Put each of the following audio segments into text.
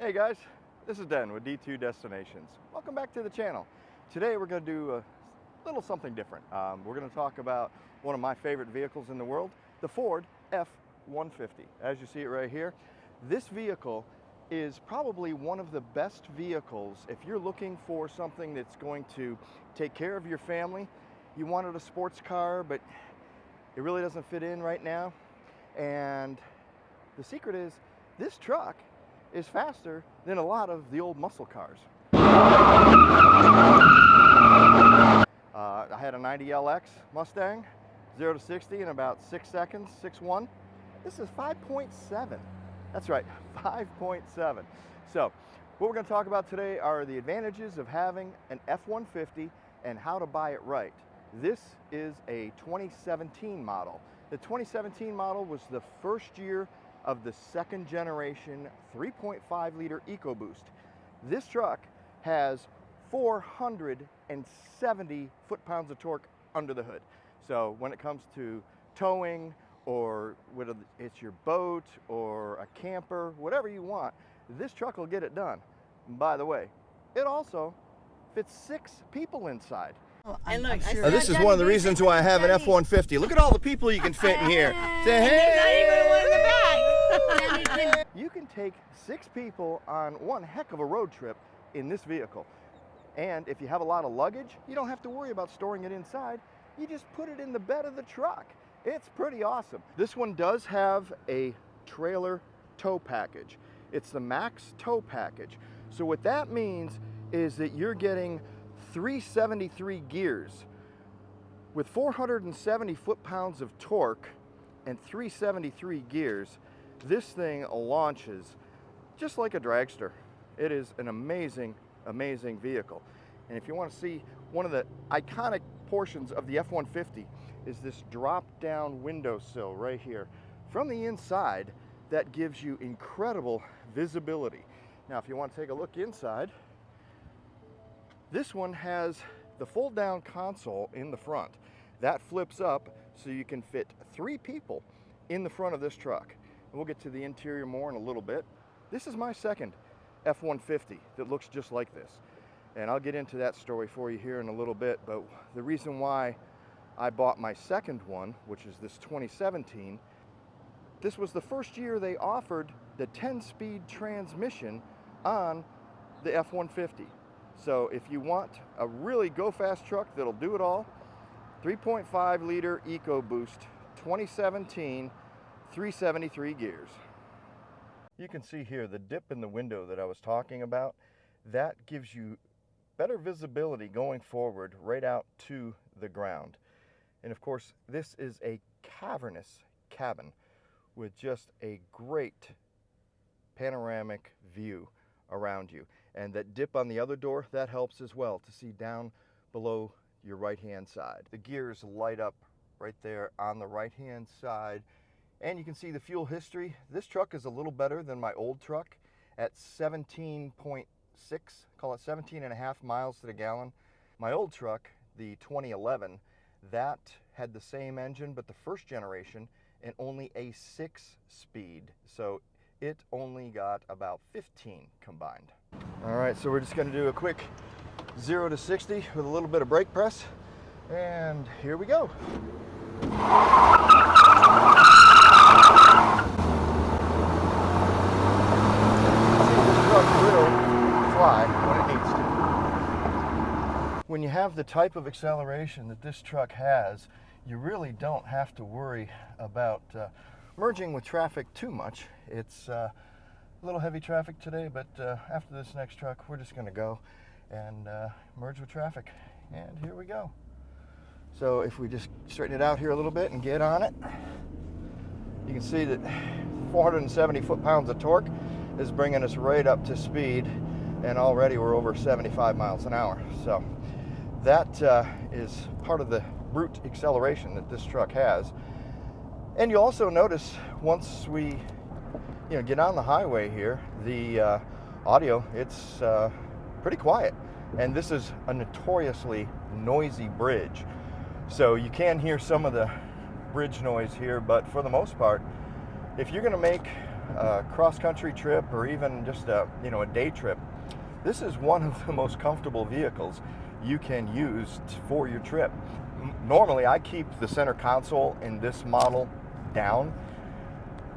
Hey guys, this is Den with D2 Destinations. Welcome back to the channel. Today we're going to do a little something different. We're going to talk about one of my favorite vehicles in the world, the Ford F150. As you see it right here, this vehicle is probably one of the best vehicles if you're looking for something that's going to take care of your family. You wanted a sports car, but it really doesn't fit in right now. And the secret is this truck is faster than a lot of the old muscle cars. I had a 90 LX Mustang, 0 to 60 in about 6 seconds, 6.1. This is 5.7. That's right, 5.7. So what we're going to talk about today are the advantages of having an F-150 and how to buy it right. This is a 2017 model. The 2017 model was the first year of the second generation 3.5 liter Ecoboost. This truck has 470 foot-pounds of torque under the hood. So when it comes to towing, or whether it's your boat or a camper, whatever you want, this truck will get it done. And by the way, it also fits 6 people inside. And look, This is one of the reasons why I have an F-150. Look at all the people you can fit in here. Say hey! You can take 6 people on one heck of a road trip in this vehicle. And if you have a lot of luggage, you don't have to worry about storing it inside. You just put it in the bed of the truck. It's pretty awesome. This one does have a trailer tow package. It's the max tow package. So what that means is that you're getting 373 gears with 470 foot-pounds of torque and 373 gears. This thing launches just like a dragster. It is an amazing, amazing vehicle. And if you want to see one of the iconic portions of the F-150 is this drop-down windowsill right here. From the inside, that gives you incredible visibility. Now, if you want to take a look inside, this one has the fold-down console in the front. That flips up so you can fit 3 people in the front of this truck. And we'll get to the interior more in a little bit. This is my second F-150 that looks just like this. And I'll get into that story for you here in a little bit, but the reason why I bought my second one, which is this 2017, this was the first year they offered the 10-speed transmission on the F-150. So if you want a really go-fast truck that'll do it all, 3.5 liter Ecoboost 2017, 373 gears. You can see here the dip in the window that I was talking about. That gives you better visibility going forward right out to the ground. And of course, this is a cavernous cabin with just a great panoramic view around you. And that dip on the other door, that helps as well to see down below your right-hand side. The gears light up right there on the right-hand side. And you can see the fuel history. This truck is a little better than my old truck at 17.6, call it 17.5 miles to the gallon. My old truck, the 2011, that had the same engine, but the first generation, and only a 6-speed. So it only got about 15 combined. All right, so we're just gonna do a quick 0 to 60 with a little bit of brake press. And here we go. Fly when it needs to. When you have the type of acceleration that this truck has, you really don't have to worry about merging with traffic too much. It's a little heavy traffic today, but after this next truck, we're just going to go and merge with traffic. And here we go. So if we just straighten it out here a little bit and get on it, you can see that 470 foot-pounds of torque is bringing us right up to speed, and already we're over 75 miles an hour. So that is part of the brute acceleration that this truck has. And you'll also notice once we get on the highway here, the audio, it's pretty quiet. And this is a notoriously noisy bridge. So you can hear some of the bridge noise here, but for the most part, if you're going to make a cross-country trip or even just a day trip, this is one of the most comfortable vehicles you can use for your trip. Normally, I keep the center console in this model down.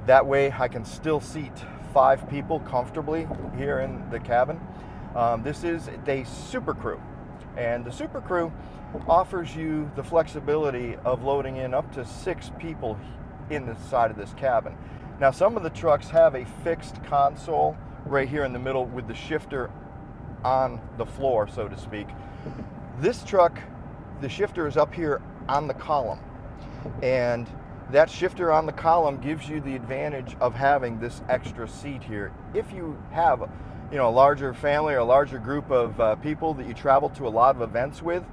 That way, I can still seat 5 people comfortably here in the cabin. This is the Super Crew, and the Super Crew offers you the flexibility of loading in up to 6 people in the side of this cabin. Now, some of the trucks have a fixed console right here in the middle with the shifter on the floor, so to speak. This truck, the shifter is up here on the column, and that shifter on the column gives you the advantage of having this extra seat here. If you have a larger family or a larger group of people that you travel to a lot of events with,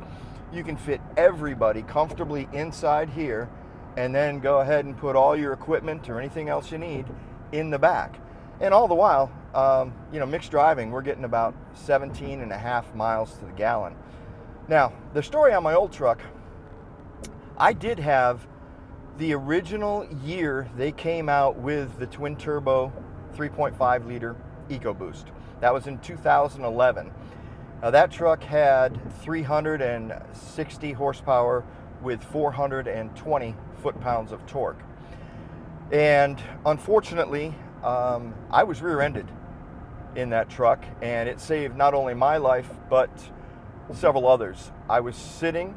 you can fit everybody comfortably inside here and then go ahead and put all your equipment or anything else you need in the back. And all the while, mixed driving, we're getting about 17.5 miles to the gallon. Now, the story on my old truck, I did have the original year they came out with the twin turbo 3.5 liter Ecoboost. That was in 2011. Now, that truck had 360 horsepower with 420 foot-pounds of torque. And unfortunately, I was rear-ended in that truck, and it saved not only my life, but several others. I was sitting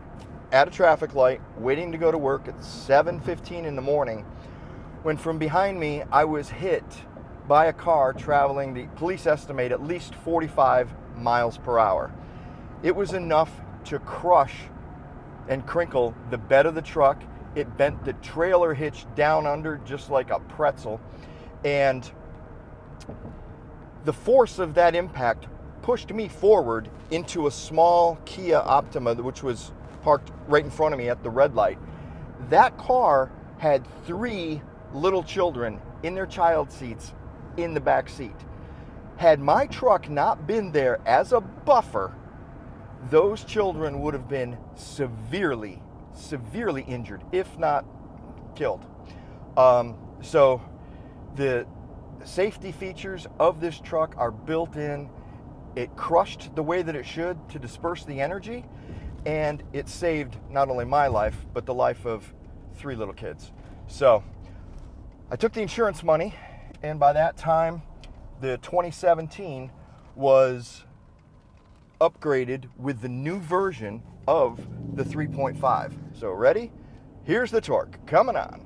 at a traffic light, waiting to go to work at 7:15 in the morning, when from behind me, I was hit by a car traveling, the police estimate, at least 45 miles per hour. It was enough to crush and crinkle the bed of the truck. It bent the trailer hitch down under just like a pretzel. And the force of that impact pushed me forward into a small Kia Optima, which was parked right in front of me at the red light. That car had 3 little children in their child seats in the back seat. Had my truck not been there as a buffer, those children would have been severely injured, if not killed. So the safety features of this truck are built in. It crushed the way that it should to disperse the energy, and it saved not only my life, but the life of 3 little kids. So I took the insurance money, and by that time, the 2017 was upgraded with the new version of the 3.5. So ready? Here's the torque coming on.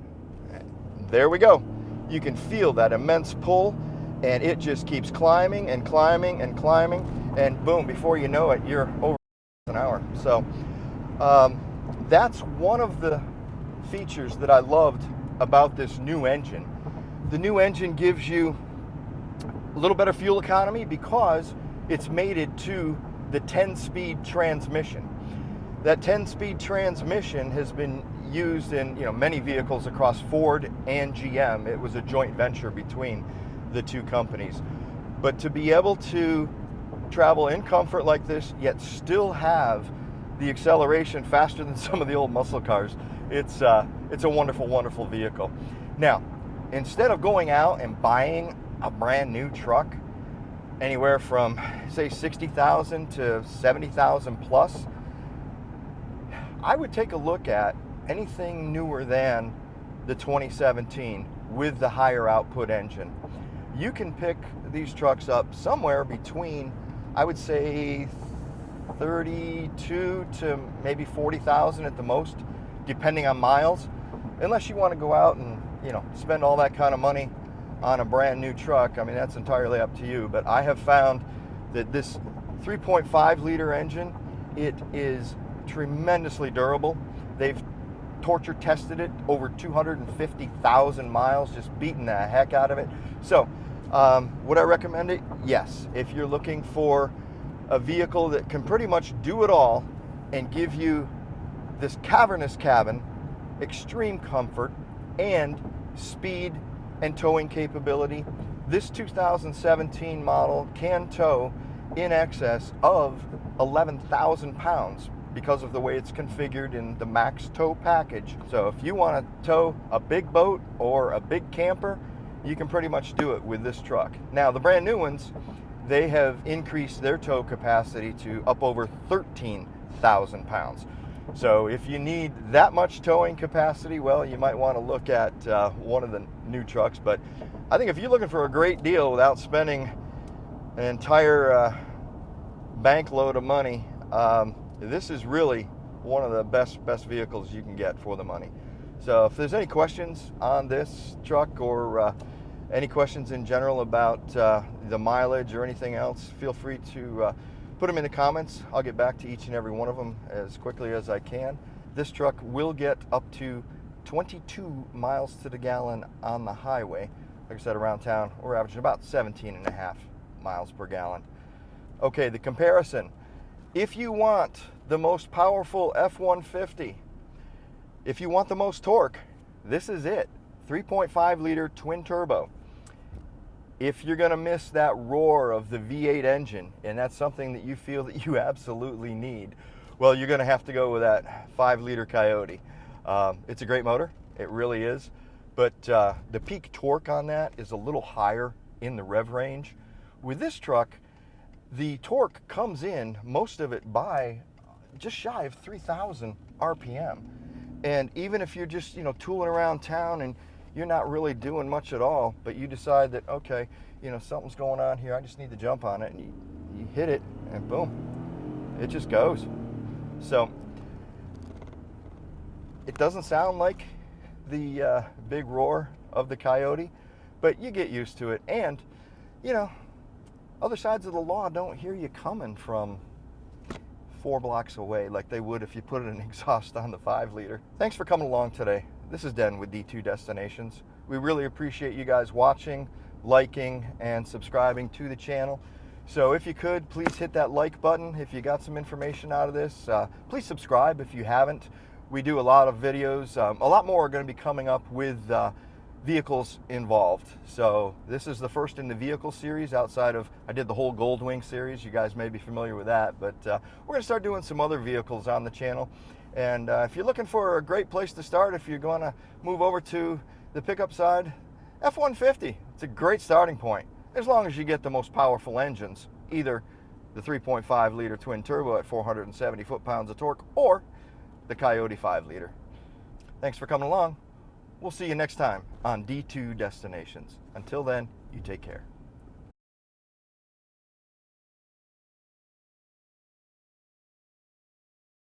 There we go. You can feel that immense pull, and it just keeps climbing and climbing and climbing, and boom, before you know it, you're over an hour. So that's one of the features that I loved about this new engine. The new engine gives you a little better fuel economy because it's mated to the 10-speed transmission. That 10-speed transmission has been used in many vehicles across Ford and GM. It was a joint venture between the two companies. But to be able to travel in comfort like this, yet still have the acceleration faster than some of the old muscle cars, it's a wonderful, wonderful vehicle. Now, instead of going out and buying a brand new truck, anywhere from say 60,000 to 70,000 plus, I would take a look at anything newer than the 2017 with the higher output engine. You can pick these trucks up somewhere between, I would say, 32 to maybe 40,000 at the most, depending on miles, unless you want to go out and spend all that kind of money on a brand new truck. I mean, that's entirely up to you. But I have found that this 3.5 liter engine, it is tremendously durable. They've torture tested it over 250,000 miles, just beating the heck out of it. So would I recommend it? Yes. If you're looking for a vehicle that can pretty much do it all and give you this cavernous cabin, extreme comfort, and speed and towing capability, this 2017 model can tow in excess of 11,000 pounds because of the way it's configured in the max tow package. So if you want to tow a big boat or a big camper, you can pretty much do it with this truck. Now, the brand new ones, they have increased their tow capacity to up over 13,000 pounds. So if you need that much towing capacity, well, you might want to look at one of the new trucks. But I think if you're looking for a great deal without spending an entire bank load of money, this is really one of the best vehicles you can get for the money. So if there's any questions on this truck, or any questions in general about the mileage or anything else, feel free to put them in the comments. I'll get back to each and every one of them as quickly as I can. This truck will get up to 22 miles to the gallon on the highway. Like I said, around town, we're averaging about 17.5 miles per gallon. Okay, the comparison. If you want the most powerful F-150, if you want the most torque, this is it. 3.5 liter twin turbo. If you're gonna miss that roar of the V8 engine, and that's something that you feel that you absolutely need, well, you're gonna have to go with that 5 liter Coyote. It's a great motor, it really is, but the peak torque on that is a little higher in the rev range. With this truck, the torque comes in, most of it by just shy of 3,000 RPM. And even if you're just, tooling around town and you're not really doing much at all, but you decide that, okay, something's going on here, I just need to jump on it, and you hit it, and boom, it just goes. So it doesn't sound like the big roar of the Coyote, but you get used to it. And, other sides of the law don't hear you coming from 4 blocks away like they would if you put an exhaust on the 5 liter. Thanks for coming along today. This is Den with D2 Destinations. We really appreciate you guys watching, liking, and subscribing to the channel. So if you could, please hit that like button if you got some information out of this. Please subscribe if you haven't. We do a lot of videos. A lot more are going to be coming up with vehicles involved. So this is the first in the vehicle series outside of, I did the whole Goldwing series. You guys may be familiar with that, but we're going to start doing some other vehicles on the channel. And if you're looking for a great place to start, if you're going to move over to the pickup side, F-150, it's a great starting point, as long as you get the most powerful engines, either the 3.5 liter twin turbo at 470 foot-pounds of torque, or the Coyote 5 liter. Thanks for coming along. We'll see you next time on D2 Destinations. Until then, you take care.